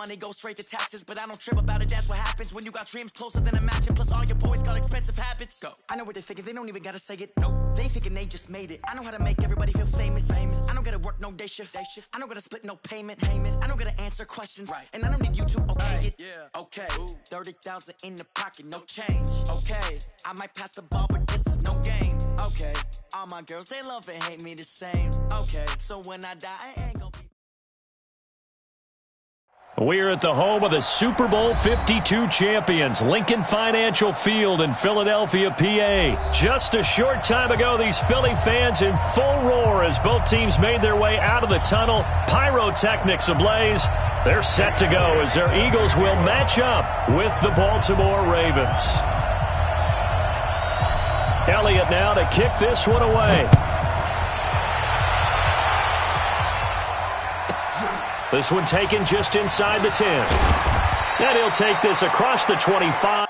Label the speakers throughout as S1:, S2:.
S1: money goes straight to taxes, but I don't trip about it. That's what happens when you got dreams closer than a match, and plus all your boys got expensive habits. Go. I know what they're thinking, they don't even gotta say it. No, they thinking they just made it. I know how to make everybody feel famous. I don't gotta work no day shift. I don't gotta split no payment. I don't gotta answer questions, and I don't need you to okay it. Okay, 30,000 in the pocket, no change. Okay, I might pass the ball, but this is no game. Okay, all my girls, they love and hate me the same. Okay, so when I die, I ain't gonna be.
S2: We're at the home of the Super Bowl 52 champions, Lincoln Financial Field in Philadelphia, PA. Just a short time ago, these Philly fans in full roar as both teams made their way out of the tunnel. Pyrotechnics ablaze. They're set to go as their Eagles will match up with the Baltimore Ravens. Elliott now to kick this one away. This one taken just inside the 10. And he'll take this across the 25.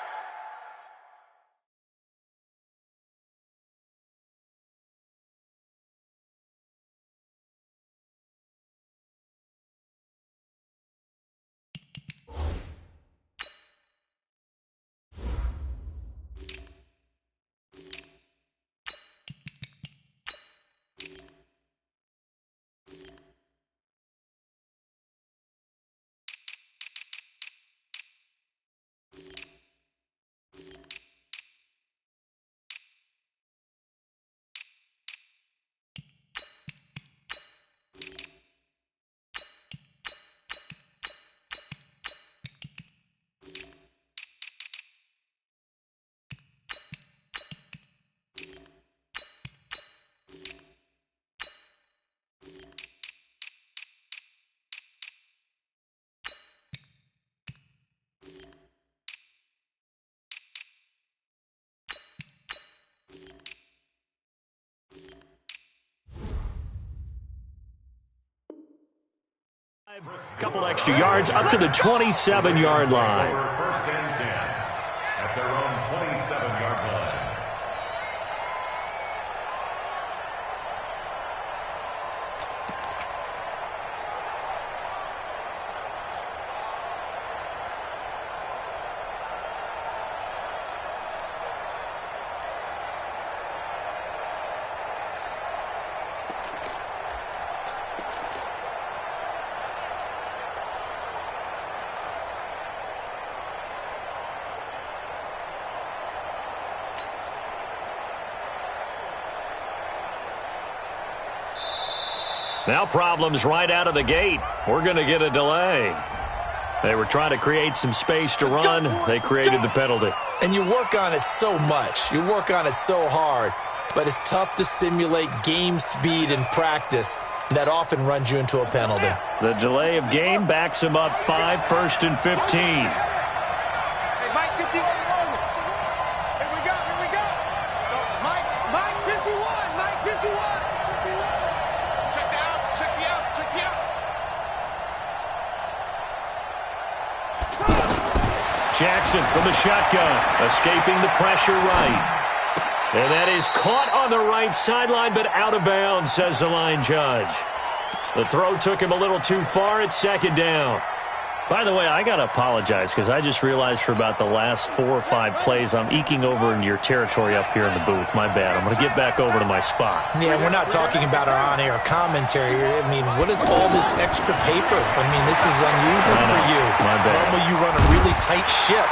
S2: Couple extra yards up to the 27-yard line.
S3: First and 10 at their own 27-yard line.
S2: Now problems right out of the gate. We're going to get a delay. They were trying to create some space to run. They created the penalty.
S4: And you work on it so much. You work on it so hard. But it's tough to simulate game speed in practice. That often runs you into a penalty.
S2: The delay of game backs him up 5, 1st and 15. Jackson from the shotgun, escaping the pressure right. And that is caught on the right sideline, but out of bounds, says the line judge. The throw took him a little too far. It's second down. By the way, I got to apologize because I just realized for about the last 4 or 5 plays, I'm eking over into your territory up here in the booth. My bad. I'm going to get back over to my spot.
S4: Yeah, we're not talking about our on-air commentary. I mean, what is all this extra paper? I mean, this is unusual for you.
S2: My bad.
S4: Normally you run a really tight ship.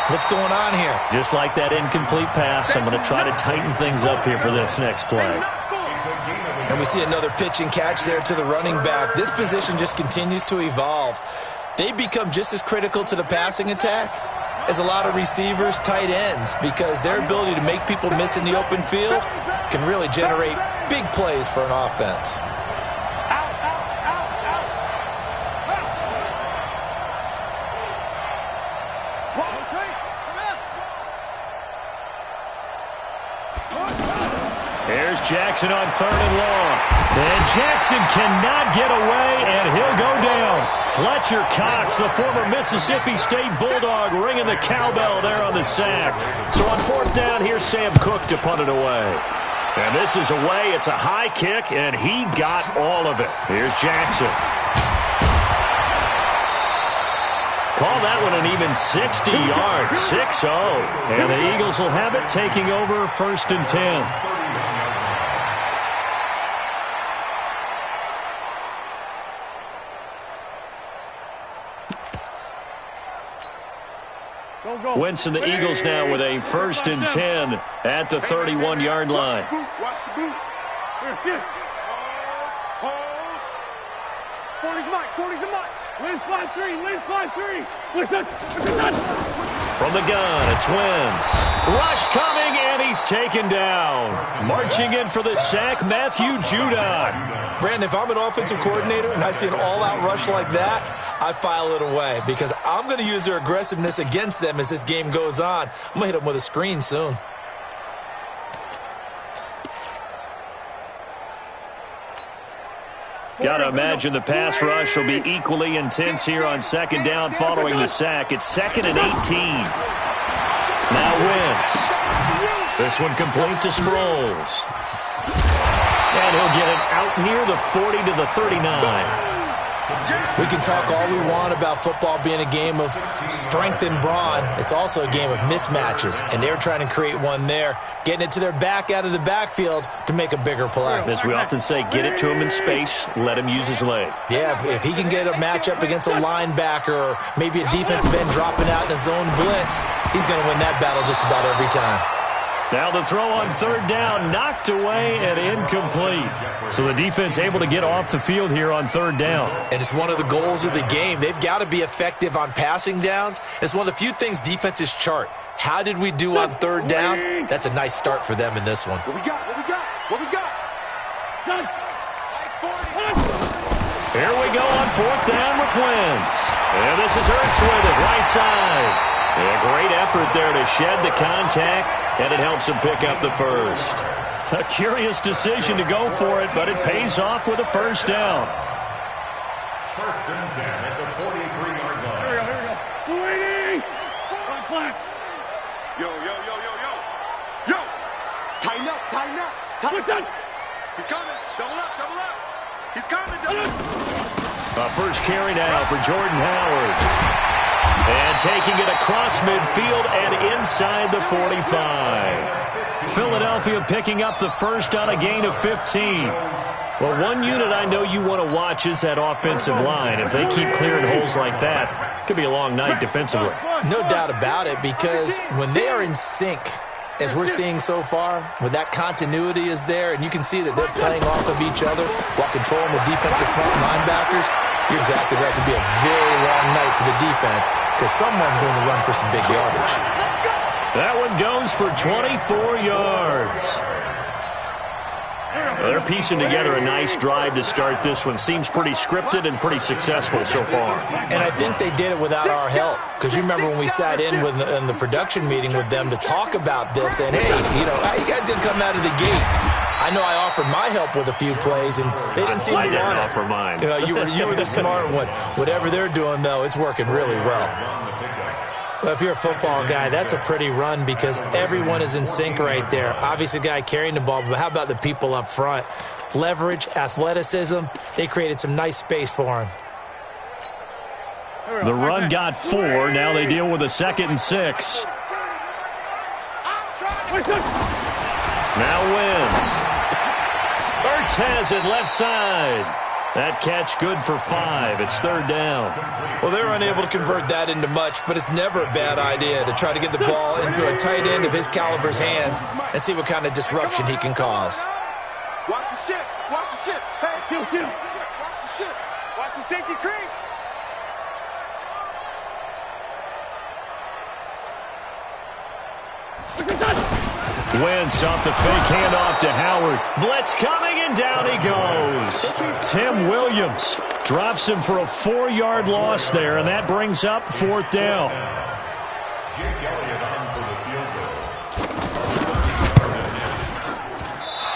S4: What's going on here?
S2: Just like that incomplete pass, I'm going to try to tighten things up here for this next play.
S4: And we see another pitch and catch there to the running back. This position just continues to evolve. They become just as critical to the passing attack as a lot of receivers, tight ends, because their ability to make people miss in the open field can really generate big plays for an offense.
S2: Here's Jackson on 3rd and long. And Jackson cannot get away, and he'll go down. Fletcher Cox, the former Mississippi State Bulldog, ringing the cowbell there on the sack. So on 4th down, here's Sam Cook to punt it away. And this is away. It's a high kick, and he got all of it. Here's Jackson. Call that one an even 60 yards, 6-0. And the Eagles will have it, taking over 1st and 10. Wentz and the Eagles now with a 1st and 10 at the 31-yard line.
S5: Watch the boot. Hold. 40's mark. 40's the mark. Lynch 5-3. Lynch 5-3. Listen.
S2: From the gun, it's Wentz. Rush coming, and he's taken down. Marching in for the sack, Matthew Judon.
S4: Brandon, if I'm an offensive coordinator and I see an all-out rush like that, I file it away because I'm going to use their aggressiveness against them as this game goes on. I'm going to hit them with a screen soon.
S2: Got to imagine the pass rush will be equally intense here on 2nd down following the sack. It's 2nd and 18. Now Wentz. This one complete to Sproles. And he'll get it out near the 40 to the 39.
S4: We can talk all we want about football being a game of strength and brawn. It's also a game of mismatches, and they're trying to create one there, getting it to their back out of the backfield to make a bigger play.
S2: As we often say, get it to him in space, let him use his leg.
S4: Yeah, if he can get a matchup against a linebacker or maybe a defensive end dropping out in a zone blitz, he's going to win that battle just about every time.
S2: Now the throw on 3rd down, knocked away and incomplete. So the defense able to get off the field here on 3rd down.
S4: And it's one of the goals of the game. They've got to be effective on passing downs. It's one of the few things defenses chart. How did we do on 3rd down? That's a nice start for them in this one.
S5: What we got?
S2: Here we go on 4th down with Wentz. And this is Ertz with it, right side. A great effort there to shed the contact, and it helps him pick up the first. A curious decision to go for it, but it pays off with a 1st down.
S3: 1st and 10 at the 43-yard line.
S5: Here we go. Waiting. Flat. Yo. Tighten up. He's coming. Double up. He's coming.
S2: A first carry now for Jordan Howard. And taking it across midfield and inside the 45. Philadelphia picking up the first on a gain of 15. Well, one unit I know you want to watch is that offensive line. If they keep clearing holes like that, it could be a long night defensively.
S4: No doubt about it, because when they are in sync, as we're seeing so far, when that continuity is there, and you can see that they're playing off of each other while controlling the defensive front linebackers, you're exactly right. It could be a very long night for the defense because someone's going to run for some big yardage.
S2: That one goes for 24 yards. Well, they're piecing together a nice drive to start this one. Seems pretty scripted and pretty successful so far.
S4: And I think they did it without our help. Because you remember when we sat in the production meeting with them to talk about this, and hey, how you guys going to come out of the gate? I know I offered my help with a few plays, and they didn't seem to want it.
S2: I didn't offer mine.
S4: You were the smart one. Whatever they're doing, though, it's working really well. Well, if you're a football guy, that's a pretty run because everyone is in sync right there. Obviously, the guy carrying the ball, but how about the people up front? Leverage, athleticism, they created some nice space for him.
S2: The run got 4. Now they deal with a 2nd and 6. Now Wentz. Ertz has it left side. That catch good for 5. It's 3rd down.
S4: Well, they're unable to convert that into much, but it's never a bad idea to try to get the ball into a tight end of his caliber's hands and see what kind of disruption he can cause.
S5: Watch the ship. Hey, kill. Watch the ship. Watch the safety creep.
S2: Wentz off the fake handoff to Howard. Blitz coming, and down he goes. Tim Williams drops him for a 4-yard loss there, and that brings up 4th down.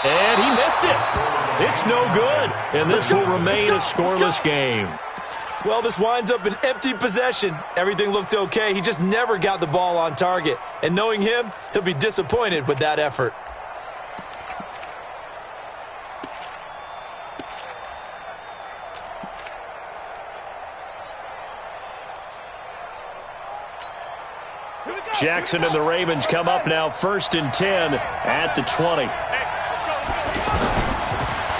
S2: And he missed it. It's no good, and this will remain a scoreless game.
S4: Well, this winds up an empty possession. Everything looked okay. He just never got the ball on target. And knowing him, he'll be disappointed with that effort.
S2: Jackson and the Ravens come up now 1st and 10 at the 20.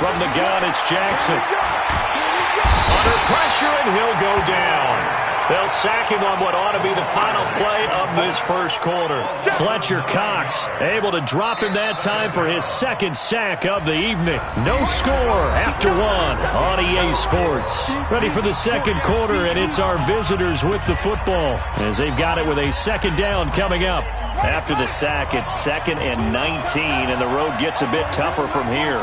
S2: From the gun, it's Jackson. Under pressure, and he'll go down. They'll sack him on what ought to be the final play of this first quarter. Fletcher Cox able to drop him that time for his 2nd sack of the evening. No score after 1 on EA Sports. Ready for the 2nd quarter, and it's our visitors with the football as they've got it with a 2nd down coming up. After the sack, it's 2nd and 19, and the road gets a bit tougher from here.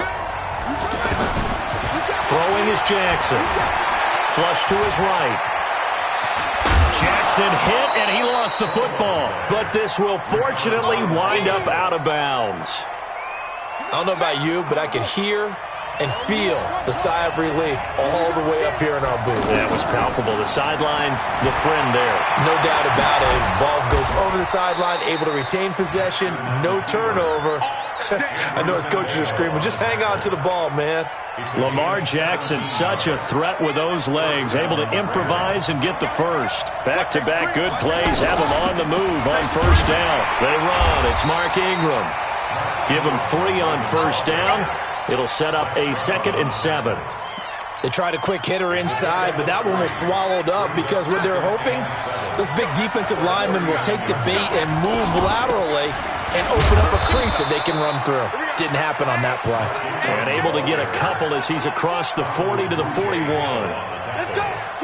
S2: Throwing is Jackson. Flush to his right. Jackson hit, and he lost the football. But this will fortunately wind up out of bounds.
S4: I don't know about you, but I could hear and feel the sigh of relief all the way up here in our booth.
S2: That was palpable. The sideline, the friend there.
S4: No doubt about it. The ball goes over the sideline, able to retain possession, no turnover. I know his coaches are screaming, just hang on to the ball, man.
S2: Lamar Jackson, such a threat with those legs, able to improvise and get the first. Back-to-back good plays have him on the move on 1st down. They run. It's Mark Ingram. Give him 3 on 1st down. It'll set up a 2nd and 7.
S4: They tried a quick hitter inside, but that one was swallowed up because what they're hoping, those big defensive linemen will take the bait and move laterally and open up a crease that they can run through. Didn't happen on that play.
S2: And able to get a couple as he's across the 40 to the 41.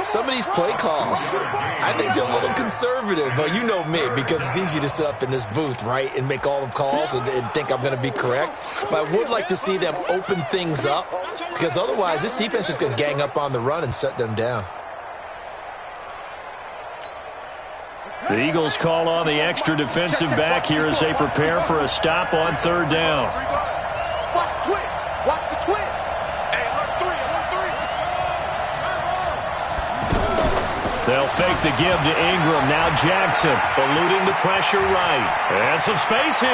S4: Some of these play calls, I think they're a little conservative, but you know me, because it's easy to sit up in this booth, right, and make all the calls and think I'm going to be correct. But I would like to see them open things up, because otherwise this defense is going to gang up on the run and shut them down.
S2: The Eagles call on the extra defensive back here as they prepare for a stop on 3rd down.
S5: Watch the twins. Watch the twins. Hey, alert 3, alert 3.
S2: They'll fake the give to Ingram. Now Jackson eluding the pressure right. And some space here.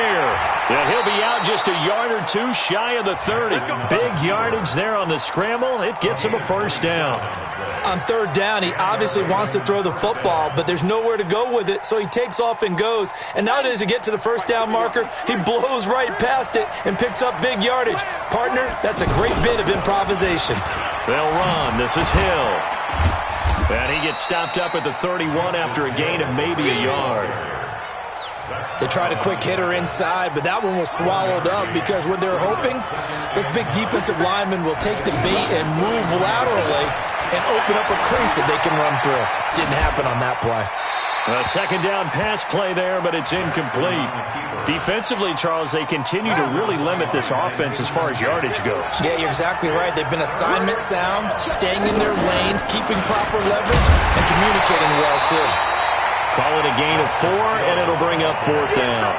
S2: And he'll be out just a yard or 2 shy of the 30. Big yardage there on the scramble. It gets him a 1st down.
S4: On 3rd down, he obviously wants to throw the football, but there's nowhere to go with it, so he takes off and goes. And now as he gets to the 1st down marker, he blows right past it and picks up big yardage. Partner, that's a great bit of improvisation.
S2: They'll run. This is Hill. And he gets stopped up at the 31 after a gain of maybe a yard.
S4: They tried a quick hitter inside, but that one was swallowed up because what they're hoping, those big defensive linemen will take the bait and move laterally and open up a crease that they can run through. Didn't happen on that play.
S2: A 2nd down pass play there, but it's incomplete. Defensively, Charles, they continue to really limit this offense as far as yardage goes.
S4: Yeah, you're exactly right. They've been assignment sound, staying in their lanes, keeping proper leverage, and communicating well, too.
S2: Call it a gain of 4, and it'll bring up 4th down.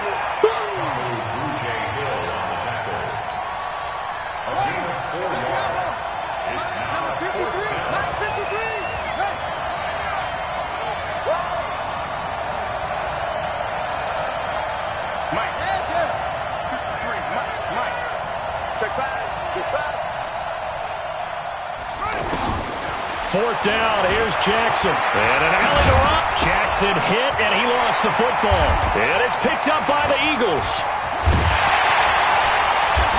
S2: Fourth down, here's Jackson. And an alley to Rupp. Jackson hit, and he lost the football. And it's picked up by the Eagles.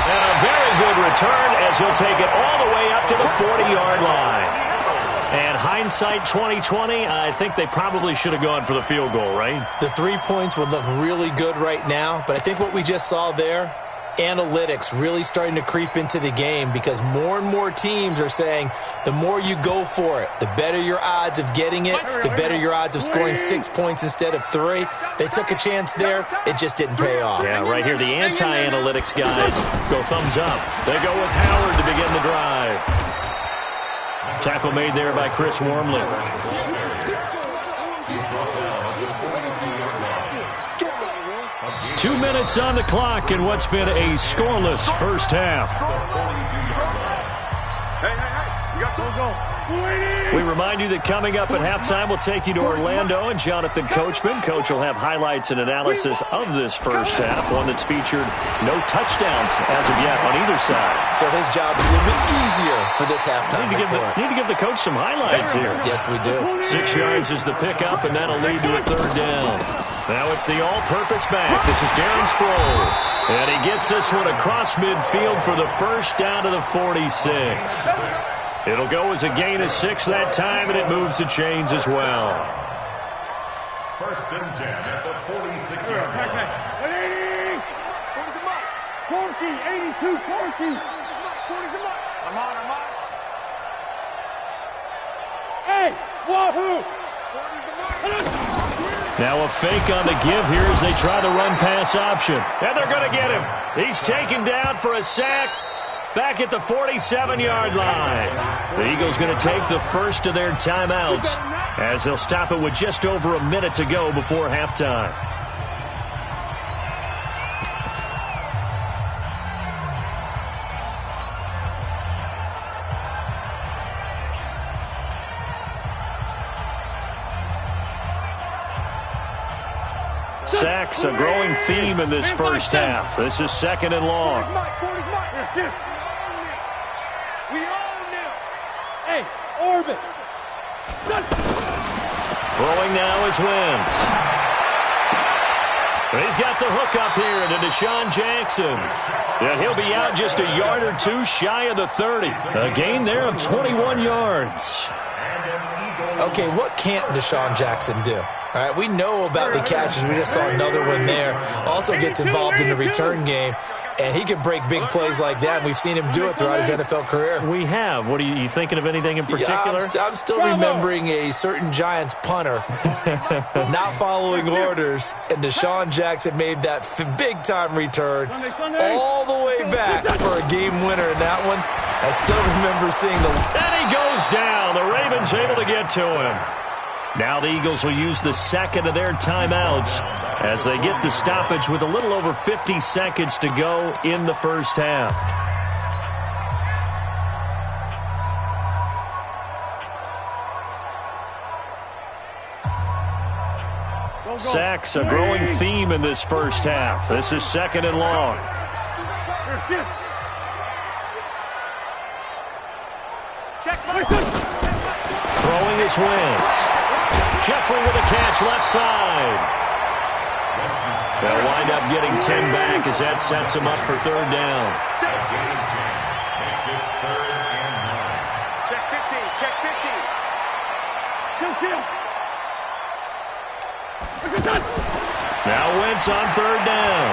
S2: And a very good return as he'll take it all the way up to the 40-yard line. And hindsight 2020, I think they probably should have gone for the field goal, right?
S4: The 3 points would look really good right now, but I think what we just saw there, analytics really starting to creep into the game because more and more teams are saying the more you go for it, the better your odds of getting it, the better your odds of scoring 6 points instead of 3. They took a chance there. It just didn't pay off.
S2: Yeah, right here, the anti-analytics guys go thumbs up. They go with Howard to begin the drive. Tackle made there by Chris Wormley. 2 minutes on the clock in what's been a scoreless first half.
S5: Hey, we got to go.
S2: We remind you that coming up at halftime, we'll take you to Orlando and Jonathan Coachman. Coach will have highlights and analysis of this first half, one that's featured no touchdowns as of yet on either side.
S4: So his job is a little bit easier for this halftime.
S2: Need to give the coach some highlights here.
S4: Yes, we do.
S2: 6 yards is the pickup, and that'll lead to a third down. Now it's the all-purpose back. This is Darren Sproles. And he gets this one across midfield for the first down to the 46. It'll go as a gain of 6 that time, and it moves the chains as well.
S3: First and 10 at the 46-yard line.
S5: 82, 40. I'm on. Hey, wahoo!
S2: Now a fake on the give here as they try the run-pass option. And they're going to get him. He's taken down for a sack. Back at the 47-yard line. The Eagles going to take the first of their timeouts as they'll stop it with just over a minute to go before halftime. Sacks, a growing theme in this first half. This is second and long.
S5: Hey, orbit.
S2: Throwing now is Wentz. He's got the hook up here to Deshaun Jackson. And he'll be out just a yard or two shy of the 30. A gain there of 21 yards.
S4: Okay, what can't Deshaun Jackson do? All right, we know about the catches. We just saw another one there. Also gets involved in the return game. And he can break big plays like that. We've seen him do it throughout his NFL career.
S2: We have. What are you thinking of anything in particular?
S4: Yeah, I'm still remembering a certain Giants punter not following orders, and Deshaun Jackson made that big-time return all the way back for a game winner in that one. I still remember seeing the...
S2: And he goes down. The Ravens able to get to him. Now the Eagles will use the second of their timeouts as they get the stoppage with a little over 50 seconds to go in the first half. Sacks, a growing theme in this first half. This is second and long. Throwing is Wentz. Jeffrey with a catch left side. They'll wind up getting 10 back as that sets him up for third down.
S3: Makes it third and 9.
S5: Check 50, check 50.
S2: Now Wentz on third down.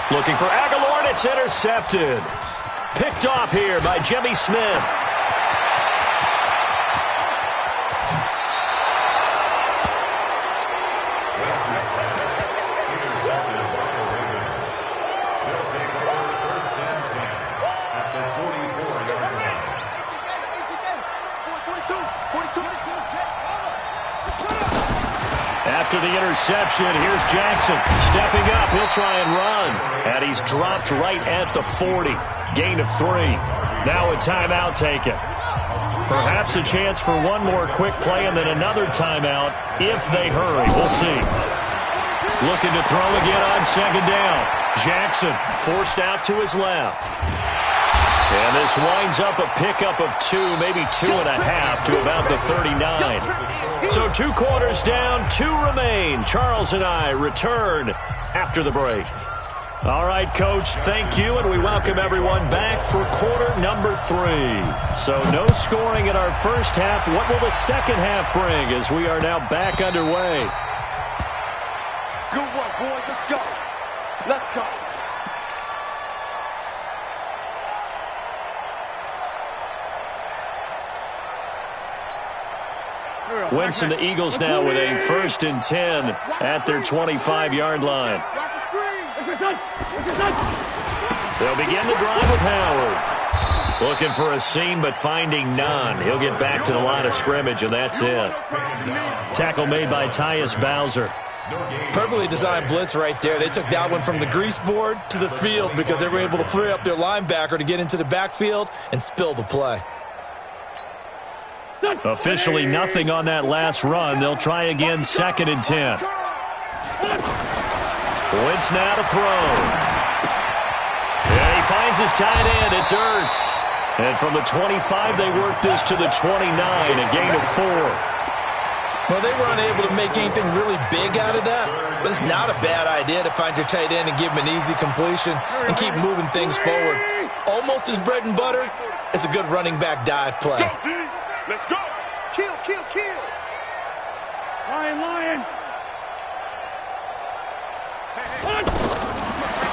S2: Looking for Aguilar, and it's intercepted. Picked off here by Jimmy Smith. After the interception, here's Jackson. Stepping up, he'll try and run. And he's dropped right at the 40. Gain of 3. Now a timeout taken. Perhaps a chance for one more quick play and then another timeout if they hurry. We'll see. Looking to throw again on second down. Jackson forced out to his left. And this winds up a pickup of 2, maybe 2.5 to about the 39. So 2 quarters down, 2 remain. Charles and I return after the break. All right, Coach, thank you, and we welcome everyone back for quarter number 3. So no scoring in our first half. What will the second half bring as we are now back underway?
S5: Good work, boys. Let's go. Let's go.
S2: Wentz and the Eagles now with a 1st and 10 at their 25-yard line. They'll begin the drive with Howard. Looking for a seam, but finding none. He'll get back to the line of scrimmage, and that's it. Tackle made by Tyus Bowser.
S4: Perfectly designed blitz right there. They took that one from the grease board to the field because they were able to free up their linebacker to get into the backfield and spill the play.
S2: Officially nothing on that last run. They'll try again, 2nd and 10. Wentz now to throw. And he finds his tight end. It's Ertz. And from the 25, they work this to the 29, a gain of 4.
S4: Well, they were unable to make anything really big out of that, but it's not a bad idea to find your tight end and give him an easy completion and keep moving things forward. Almost as bread and butter as a good running back dive play.
S5: Let's go. Kill, kill, kill. Lion, lion.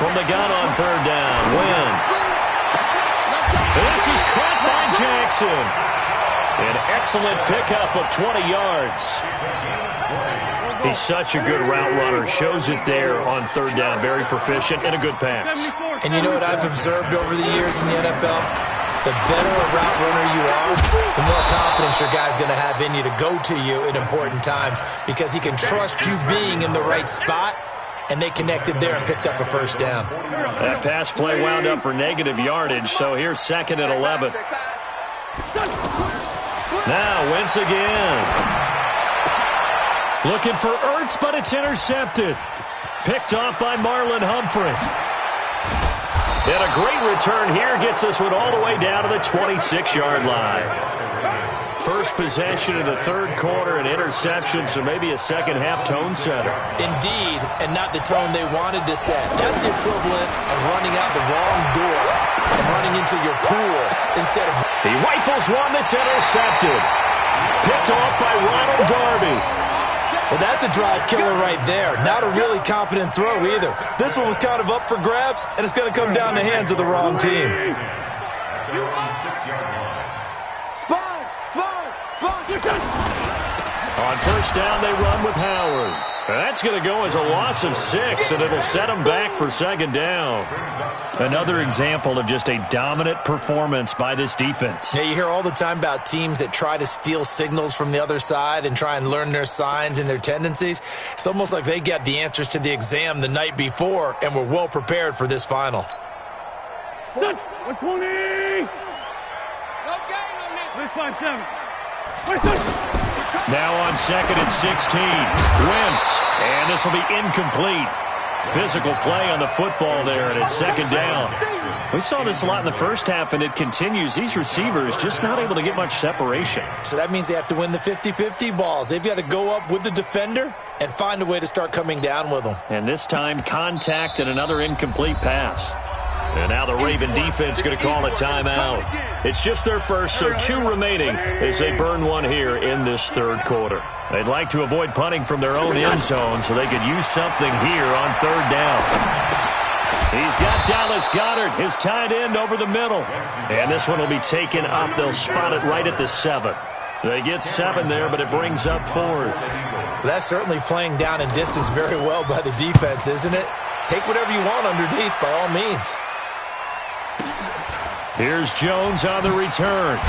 S2: From the gun on 3rd down, Wentz. This is caught by Jackson. An excellent pickup of 20 yards. He's such a good route runner. Shows it there on 3rd down. Very proficient and a good pass.
S4: And you know what I've observed over the years in the NFL? The better a route runner you are, the more confidence your guy's going to have in you to go to you in important times because he can trust you being in the right spot, and they connected there and picked up a 1st down.
S2: That pass play wound up for negative yardage, so here's 2nd and 11. Now Wentz again. Looking for Ertz, but it's intercepted. Picked off by Marlon Humphrey. And a great return here gets this one all the way down to the 26-yard line. First possession in the 3rd quarter, an interception, so maybe a second-half tone setter.
S4: Indeed, and not the tone they wanted to set. That's the equivalent of running out the wrong door and running into your pool instead of...
S2: He rifles one that's intercepted. Picked off by Ronald Darby.
S4: Well, that's a drive killer right there. Not a really confident throw either. This one was kind of up for grabs, and it's going to come down the hands of the wrong team.
S2: On 1st down, they run with Howard. That's going to go as a loss of 6, and it'll set them back for 2nd down. Another example of just a dominant performance by this defense.
S4: Yeah, you hear all the time about teams that try to steal signals from the other side and try and learn their signs and their tendencies. It's almost like they get the answers to the exam the night before and were well prepared for this final.
S5: 120! Let's 5-7.
S2: Now on 2nd and 16, Wentz, and this will be incomplete. Physical play on the football there, and it's 2nd down. We saw this a lot in the first half, and it continues. These receivers just not able to get much separation.
S4: So that means they have to win the 50-50 balls. They've got to go up with the defender and find a way to start coming down with them.
S2: And this time, contact and another incomplete pass. And now the Raven defense going to call a timeout. It's just their first, so 2 remaining as they burn one here in this 3rd quarter. They'd like to avoid punting from their own end zone so they could use something here on 3rd down. He's got Dallas Goedert, his tight end, over the middle. And this one will be taken up. They'll spot it right at the 7. They get 7 there, but it brings up 4th.
S4: That's certainly playing down in distance very well by the defense, isn't it? Take whatever you want underneath by all means.
S2: Here's Jones on the return.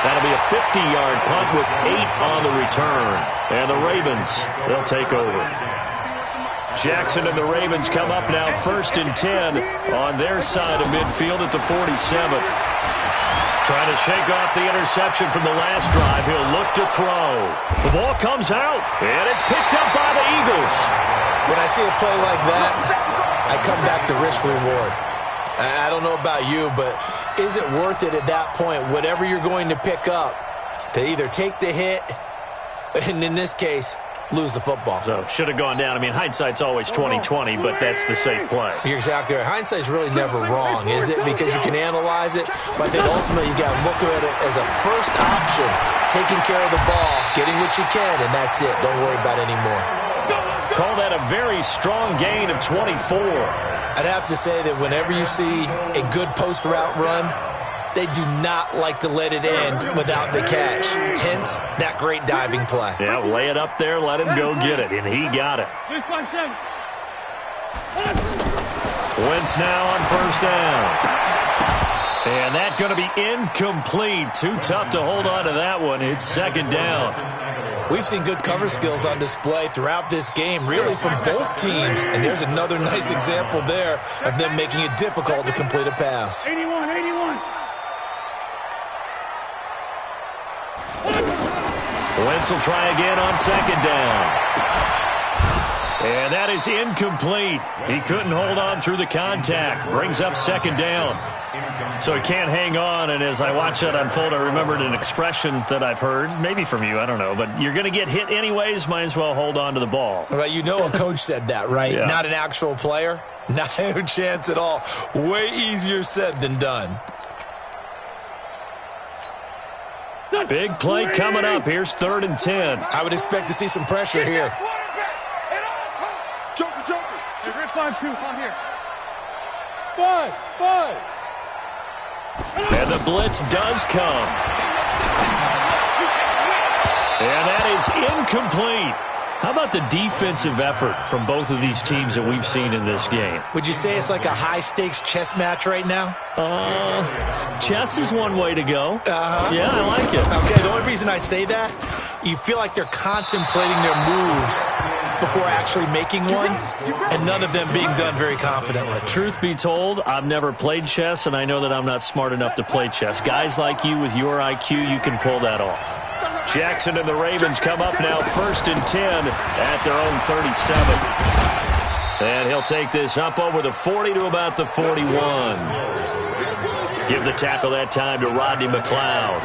S2: That'll be a 50-yard punt with 8 on the return. And the Ravens, they'll take over. Jackson and the Ravens come up now 1st and 10 on their side of midfield at the 47. Trying to shake off the interception from the last drive. He'll look to throw. The ball comes out, and it's picked up by the Eagles.
S4: When I see a play like that, I come back to risk reward. I don't know about you, but is it worth it at that point, whatever you're going to pick up, to either take the hit, and in this case, lose the football?
S2: So, should have gone down. I mean, hindsight's always 20/20, but that's the safe play.
S4: You're exactly right. Hindsight's really never wrong, is it? Because you can analyze it, but I think ultimately you got to look at it as a first option, taking care of the ball, getting what you can, and that's it. Don't worry about it anymore.
S2: Call that a very strong gain of 24.
S4: I'd have to say that whenever you see a good post route run, they do not like to let it end without the catch. Hence, that great diving play.
S2: Yeah, lay it up there, let him go get it, and he got it. Wentz now on 1st down. And that's going to be incomplete. Too tough to hold on to that one. It's 2nd down.
S4: We've seen good cover skills on display throughout this game, really from both teams. And there's another nice example there of them making it difficult to complete a pass.
S5: 81.
S2: Wentz will try again on second down. And that is incomplete. He couldn't hold on through the contact. Brings up second down. So he can't hang on, and as I watch that unfold, I remembered an expression that I've heard, maybe from you, I don't know, but you're going to get hit anyways, might as well hold on to the ball.
S4: Well, you know a coach said that, right?
S2: Yeah. Not
S4: an actual player? No chance at all. Way easier said than done.
S2: Big play coming up. Here's 3rd and 10.
S4: I would expect to see some pressure here.
S5: Joker. You're at 5-2. On here. 5.
S2: And the blitz does come. And that is incomplete. How about the defensive effort from both of these teams that we've seen in this game?
S4: Would you say it's like a high-stakes chess match right now?
S2: Chess is one way to go. Yeah, I like it.
S4: Okay, the only reason I say that, you feel like they're contemplating their moves before actually making one, and none of them being done very confidently.
S2: Truth be told, I've never played chess, and I know that I'm not smart enough to play chess. Guys like you with your IQ, you can pull that off. Jackson and the Ravens come up now 1st and 10 at their own 37. And he'll take this up over the 40 to about the 41. Give the tackle that time to Rodney McLeod.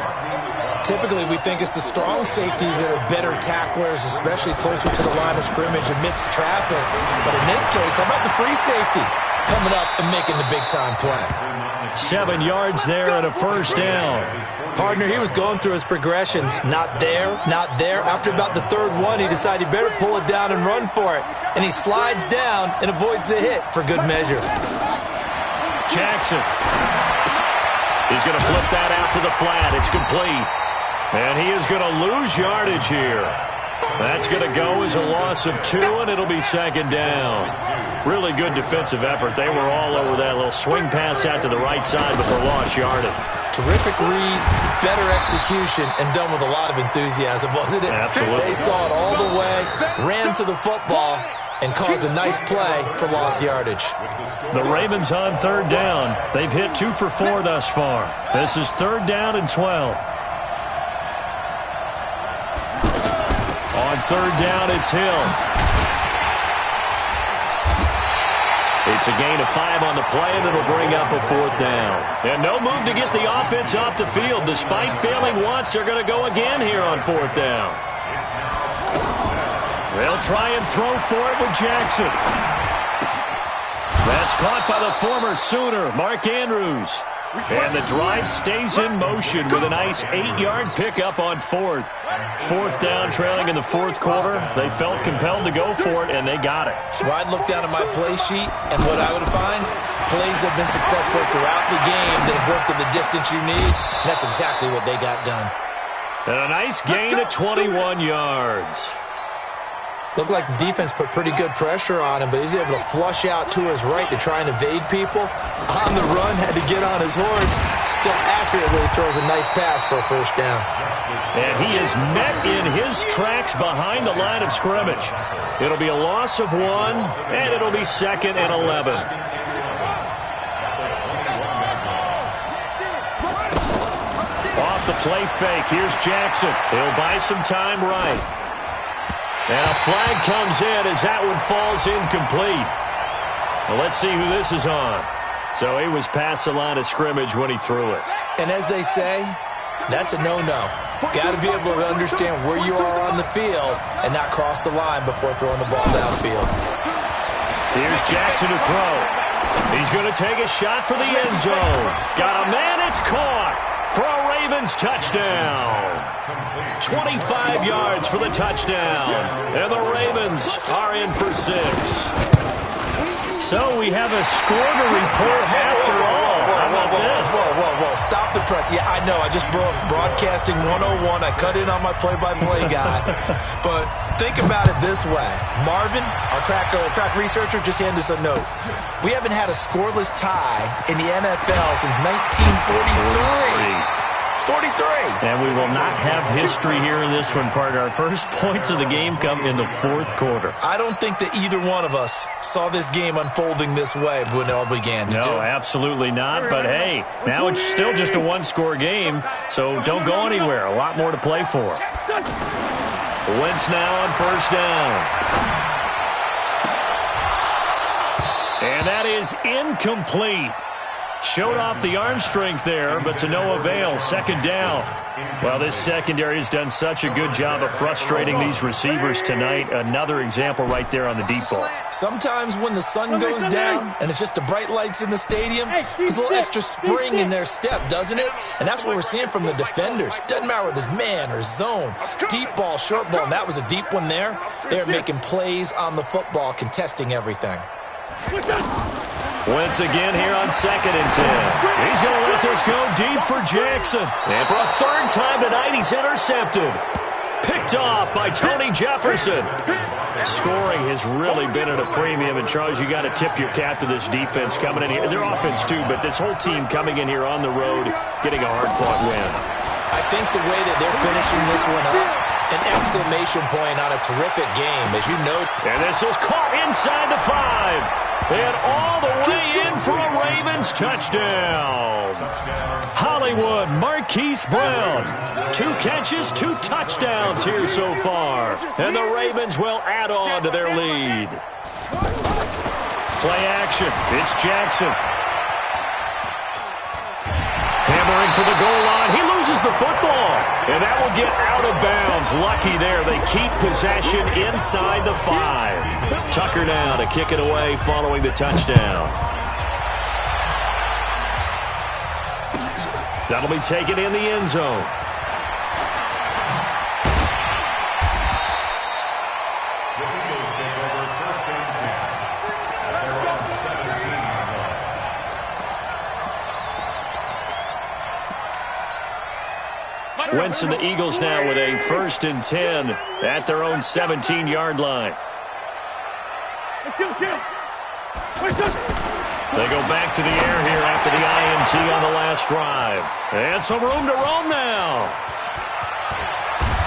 S4: Typically, we think it's the strong safeties that are better tacklers, especially closer to the line of scrimmage amidst traffic. But in this case, how about the free safety coming up and making the big-time play?
S2: 7 yards there and a 1st down.
S4: Partner, he was going through his progressions. Not there, not there. After about the 3rd one, he decided he better pull it down and run for it. And he slides down and avoids the hit for good measure.
S2: Jackson. He's going to flip that out to the flat. It's complete. And he is going to lose yardage here. That's going to go as a loss of 2, and it'll be 2nd down. Really good defensive effort. They were all over that little swing pass out to the right side before lost yardage.
S4: Terrific read, better execution, and done with a lot of enthusiasm, wasn't it?
S2: Absolutely.
S4: They saw it all the way, ran to the football, and caused a nice play for lost yardage.
S2: The Ravens on 3rd down. They've hit 2 for 4 thus far. This is 3rd down and 12. On 3rd down, it's Hill. It's a gain of 5 on the play, and it'll bring up a 4th down. And no move to get the offense off the field. Despite failing once, they're going to go again here on 4th down. They'll try and throw for it with Jackson. That's caught by the former Sooner, Mark Andrews. And the drive stays in motion with a nice 8-yard pickup on 4th. 4th down, trailing in the 4th quarter. They felt compelled to go for it, and they got it.
S4: Well, I'd look down at my play sheet, and what I would find, plays have been successful throughout the game that have worked at the distance you need, and that's exactly what they got done.
S2: And a nice gain of 21 yards.
S4: Looked like the defense put pretty good pressure on him, but he's able to flush out to his right to try and evade people. On the run, had to get on his horse. Still accurately throws a nice pass for a 1st down.
S2: And he is met in his tracks behind the line of scrimmage. It'll be a loss of 1, and it'll be 2nd and 11. Off the play fake, here's Jackson. He'll buy some time right. And a flag comes in as that one falls incomplete. Well, let's see who this is on. So he was past the line of scrimmage when he threw it.
S4: And as they say, that's a no-no. Got to be able to understand where you are on the field and not cross the line before throwing the ball downfield.
S2: Here's Jackson to throw. He's going to take a shot for the end zone. Got a man, it's caught for a Ravens touchdown. 25 yards for the touchdown. And the Ravens are in for 6. So we have a score to report after all. How about this?
S4: Whoa. Stop the press. Yeah, I know. I just broadcasting 101. I cut in on my play-by-play guy. But think about it this way. Marvin, our crack researcher, just handed us a note. We haven't had a scoreless tie in the NFL since 1943. 43.
S2: And we will not have history here in this one, partner. Our first points of the game come in the 4th quarter.
S4: I don't think that either one of us saw this game unfolding this way when it all began.
S2: No, absolutely not. But, hey, now it's still just a 1-score game, so don't go anywhere. A lot more to play for. Wentz now on first down. And that is incomplete. Showed off the arm strength there, but to no avail. Second down. Well, this secondary has done such a good job of frustrating these receivers tonight. Another example right there on the deep ball.
S4: Sometimes when the sun goes down and it's just the bright lights in the stadium, there's a little extra spring in their step, doesn't it? And that's what we're seeing from the defenders. Doesn't matter whether it's man or zone, deep ball, short ball, and that was a deep one there. They're making plays on the football, contesting everything.
S2: Wentz again here on 2nd and 10. He's going to let this go deep for Jackson. And for a third time tonight, he's intercepted. Picked off by Tony Jefferson. Scoring has really been at a premium. And, Charles, you got to tip your cap to this defense coming in here. Their offense, too, but this whole team coming in here on the road, getting a hard-fought win.
S4: I think the way that they're finishing this one up, an exclamation point on a terrific game, as you know.
S2: And this is caught inside the 5. And all the way in for a Ravens touchdown. Hollywood Marquise Brown. 2 catches, 2 touchdowns here so far. And the Ravens will add on to their lead. Play action. It's Jackson. Hammering for the goal line. He loses the football. And that will get out of bounds. Lucky there. They keep possession inside the 5. Tucker now to kick it away following the touchdown. That'll be taken in the end zone.
S3: The Eagles take over 1st and 10 at their own 17-yard line.
S2: Wentz and the Eagles now with a 1st and 10 at their own 17-yard line. They go back to the air here after the INT on the last drive. And some room to roam now.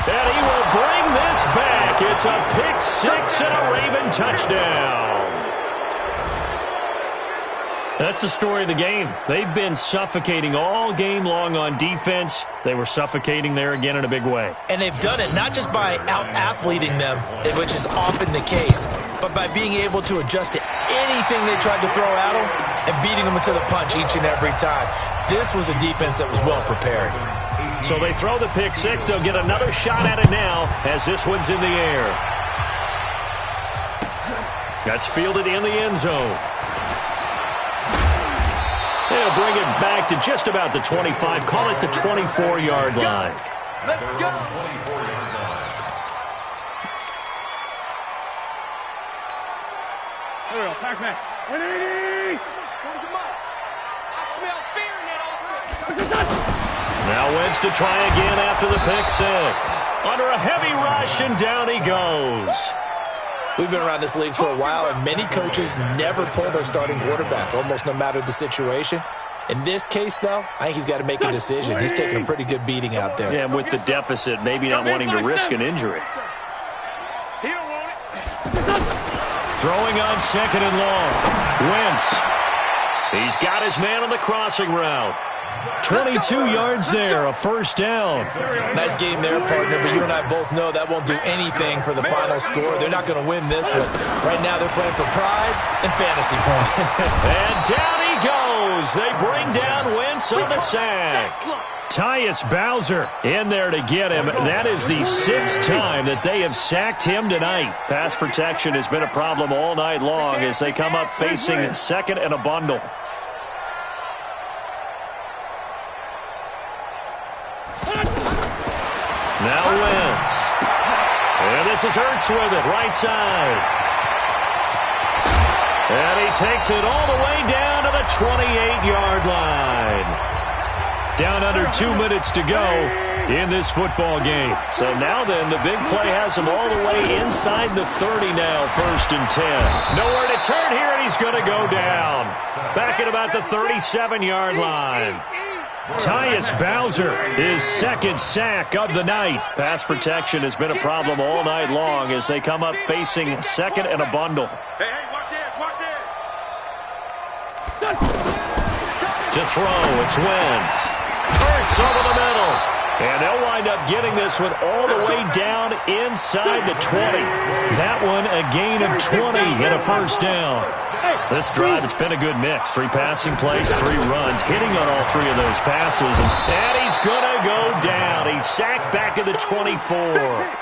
S2: And he will bring this back. It's a pick 6 and a Raven touchdown. That's the story of the game. They've been suffocating all game long on defense. They were suffocating there again in a big way.
S4: And they've done it not just by out-athleting them, which is often the case, but by being able to adjust to anything they tried to throw at them and beating them into the punch each and every time. This was a defense that was well prepared.
S2: So they throw the pick 6. They'll get another shot at it now as this one's in the air. That's fielded in the end zone. They'll bring it back to just about the 25. Call it the 24-yard line.
S3: Let's go. 24-yard line.
S5: There we go. Pac-Man. 180.
S6: I smell fear in that offense.
S2: Now Wentz to try again after the pick 6. Under a heavy rush, and down he goes.
S4: We've been around this league for a while, and many coaches never pull their starting quarterback, almost no matter the situation. In this case, though, I think he's got to make a decision. He's taking a pretty good beating out there.
S2: Yeah, with the deficit, maybe not wanting to risk an injury.
S6: He don't want it.
S2: Throwing on 2nd and long. Wentz. He's got his man on the crossing route. 22 yards there, a first down.
S4: Nice game there, partner, but you and I both know that won't do anything for the final score. They're not going to win this one. Right now they're playing for pride and fantasy points.
S2: And down he goes. They bring down Wentz on the sack. Tyus Bowser in there to get him. That is the 6th time that they have sacked him tonight. Pass protection has been a problem all night long as they come up facing 2nd and a bundle. Now Wentz. And this is Ertz with it, right side. And he takes it all the way down to the 28-yard line. Down under 2 minutes to go in this football game. So now then, the big play has him all the way inside the 30 now, 1st and 10. Nowhere to turn here, and he's going to go down. Back at about the 37-yard line. Tyus Bowser, his 2nd sack of the night. Pass protection has been a problem all night long as they come up facing 2nd and a bundle.
S6: Hey, watch this, watch this.
S2: To throw, it's Wentz. Ertz over the middle. And they'll wind up getting this one all the way down inside the 20. That one a gain of 20 and a first down. This drive, it's been a good mix. 3 passing plays, 3 runs, hitting on all 3 of those passes. And he's going to go down. He's sacked back at the 24.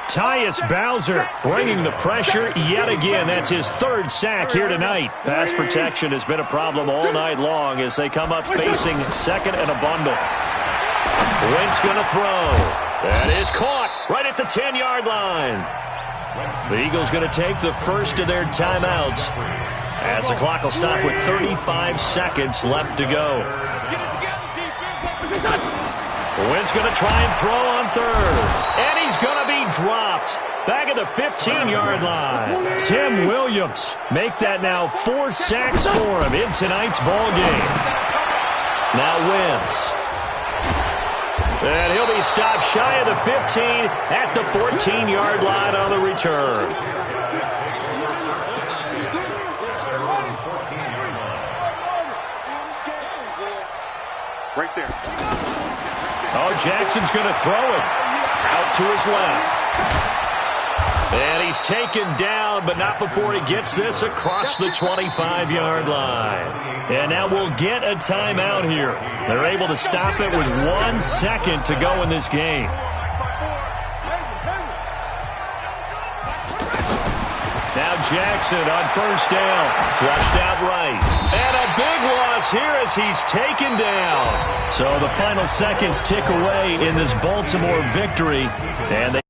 S2: Tyus Bowser bringing the pressure yet again. That's his 3rd sack here tonight. Pass protection has been a problem all night long as they come up facing 2nd and a bundle. Wentz going to throw. That is caught right at the 10-yard line. The Eagles going to take the first of their timeouts as the clock will stop with 35 seconds left to go. Wentz going to try and throw on 3rd. And he's going to be dropped back at the 15-yard line. Tim Williams make that now 4 sacks for him in tonight's ball game. Now Wentz. And he'll be stopped shy of the 15 at the 14-yard line on the return.
S6: Right there.
S2: Oh, Jackson's going to throw it out to his left. And he's taken down, but not before he gets this across the 25-yard line. And now we'll get a timeout here. They're able to stop it with 1 second to go in this game. Now Jackson on first down. Flushed out right. And a big loss here as he's taken down. So the final seconds tick away in this Baltimore victory. And they